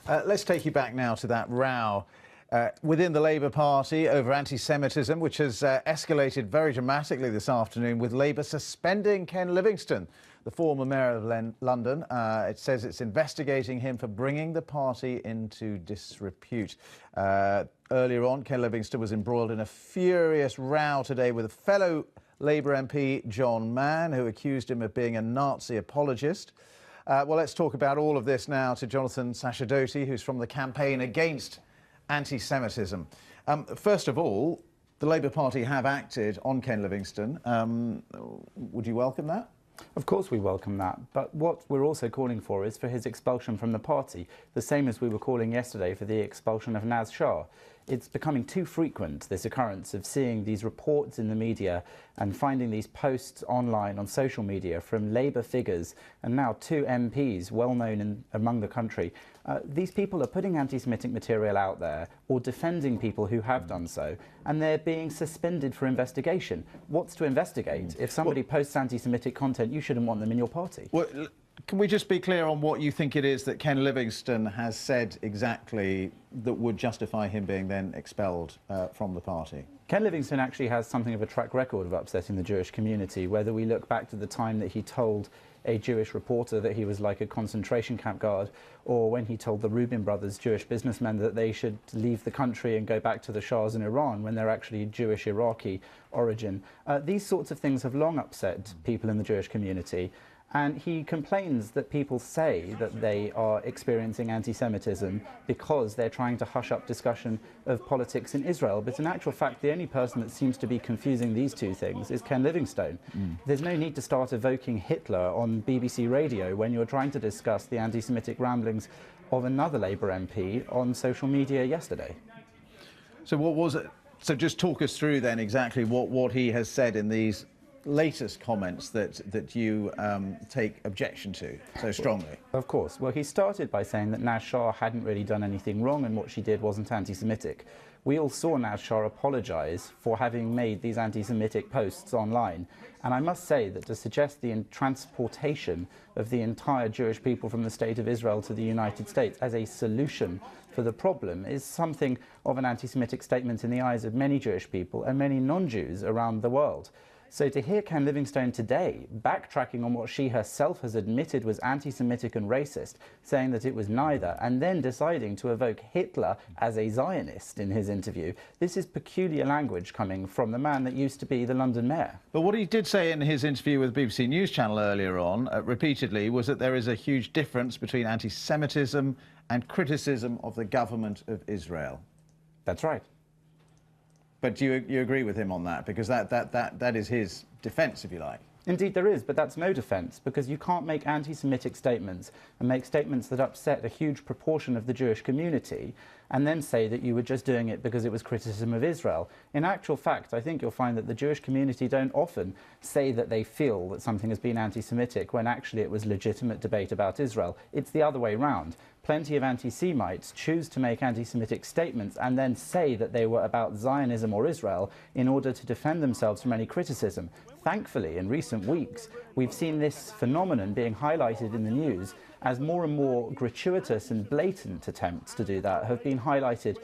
Let's take you back now to that row within the Labour Party over anti-Semitism, which has escalated very dramatically this afternoon, with Labour suspending Ken Livingstone, the former mayor of London. It says it's investigating him for bringing the party into disrepute. Earlier on, Ken Livingstone was embroiled in a furious row today with a fellow Labour MP, John Mann, who accused him of being a Nazi apologist. Well, let's talk about all of this now to Jonathan Sacerdoti, who's from the campaign against anti-Semitism. First of all, the Labour Party have acted on Ken Livingstone. Would you welcome that? Of course we welcome that, but what we're also calling for is for his expulsion from the party, the same as we were calling yesterday for the expulsion of Naz Shah. It's becoming too frequent, this occurrence of seeing these reports in the media and finding these posts online on social media from Labour figures and now 2 MPs well known among the country. These people are putting anti-Semitic material out there or defending people who have done so, and they're being suspended for investigation. What's to investigate? If somebody posts anti-Semitic content, you shouldn't want them in your party. Well, can we just be clear on what you think it is that Ken Livingstone has said exactly that would justify him being then expelled from the party? Ken Livingstone actually has something of a track record of upsetting the Jewish community, whether we look back to the time that he told a Jewish reporter that he was like a concentration camp guard, or when he told the Rubin brothers, Jewish businessmen, that they should leave the country and go back to the Shahs in Iran when they're actually Jewish Iraqi origin. These sorts of things have long upset people in the Jewish community. And he complains that people say that they are experiencing anti-Semitism because they're trying to hush up discussion of politics in Israel. But in actual fact, the only person that seems to be confusing these two things is Ken Livingstone. There's no need to start evoking Hitler on BBC Radio when you're trying to discuss the anti-Semitic ramblings of another Labour MP on social media yesterday. So what was it? So just talk us through then exactly what he has said in these latest comments that you take objection to so strongly. Of course. Well, he started by saying that Naz Shah hadn't really done anything wrong and what she did wasn't anti-Semitic. We all saw Naz Shah apologise for having made these anti-Semitic posts online. And I must say that to suggest the transportation of the entire Jewish people from the State of Israel to the United States as a solution for the problem is something of an anti-Semitic statement in the eyes of many Jewish people and many non-Jews around the world. So to hear Ken Livingstone today backtracking on what she herself has admitted was anti-Semitic and racist, saying that it was neither, and then deciding to evoke Hitler as a Zionist in his interview, this is peculiar language coming from the man that used to be the London mayor. But what he did say in his interview with the BBC News Channel earlier on, repeatedly, was that there is a huge difference between anti-Semitism and criticism of the government of Israel. That's right. But do you agree with him on that? Because that is his defence, if you like. Indeed there is, but that's no defence, because you can't make anti-Semitic statements and make statements that upset a huge proportion of the Jewish community and then say that you were just doing it because it was criticism of Israel. In actual fact, I think you'll find that the Jewish community don't often say that they feel that something has been anti-Semitic when actually it was legitimate debate about Israel. It's the other way round. Plenty of anti-Semites choose to make anti-Semitic statements and then say that they were about Zionism or Israel in order to defend themselves from any criticism. Thankfully, in recent weeks, we've seen this phenomenon being highlighted in the news as more and more gratuitous and blatant attempts to do that have been highlighted,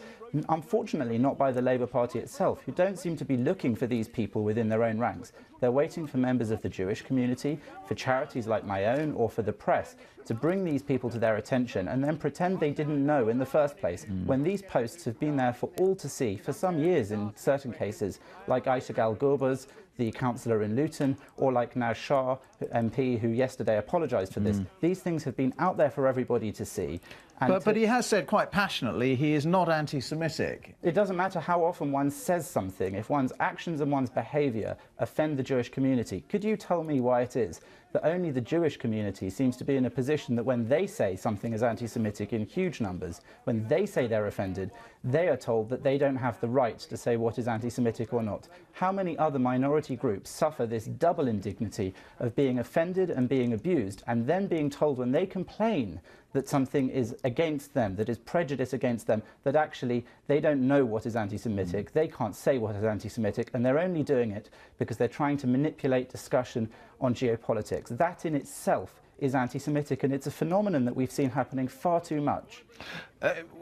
unfortunately not by the Labour Party itself, who don't seem to be looking for these people within their own ranks. They're waiting for members of the Jewish community, for charities like my own, or for the press to bring these people to their attention and then pretend they didn't know in the first place, when these posts have been there for all to see for some years in certain cases, like Aisha Gal-Gurbaz, the councillor in Luton, or like Naz Shah, MP, who yesterday apologised for this. These things have been out there for everybody to see. But he has said quite passionately he is not anti-Semitic. It doesn't matter how often one says something, if one's actions and one's behaviour offend the Jewish community. Could you tell me why it is that only the Jewish community seems to be in a position that when they say something is anti-Semitic in huge numbers, when they say they're offended, they are told that they don't have the right to say what is anti-Semitic or not? How many other minority groups suffer this double indignity of being offended and being abused, and then being told when they complain that something is against them, that is prejudice against them, that actually they don't know what is anti-Semitic, they can't say what is anti-Semitic, and they're only doing it because they're trying to manipulate discussion on geopolitics. That in itself is anti-Semitic, and it's a phenomenon that we've seen happening far too much.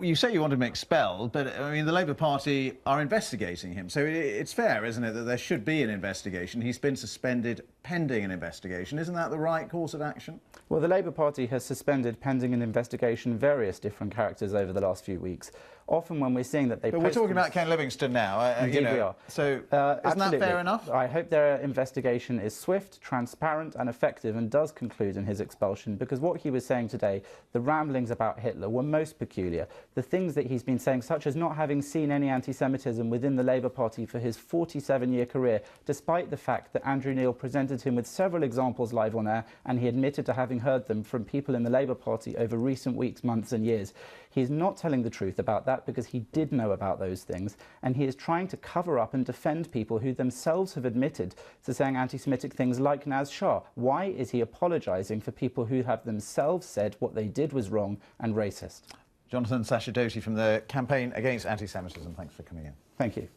You say you want him expelled, but I mean the Labour Party are investigating him, so it's fair, isn't it, that there should be an investigation? He's been suspended pending an investigation. Isn't that the right course of action? Well, the Labour Party has suspended pending an investigation various different characters over the last few weeks. Often when we're seeing that they... But we're talking about Ken Livingstone now. Indeed we are. So isn't that fair enough? I hope their investigation is swift, transparent and effective and does conclude in his expulsion, because what he was saying today, the ramblings about Hitler, were most peculiar. The things that he's been saying, such as not having seen any anti-Semitism within the Labour Party for his 47-year career, despite the fact that Andrew Neil presented him with several examples live on air, and he admitted to having heard them from people in the Labour Party over recent weeks, months and years. He's not telling the truth about that because he did know about those things, and he is trying to cover up and defend people who themselves have admitted to saying anti-Semitic things like Naz Shah. Why is he apologising for people who have themselves said what they did was wrong and racist? Jonathan Sacerdoti from the Campaign Against Anti-Semitism, thanks for coming in. Thank you.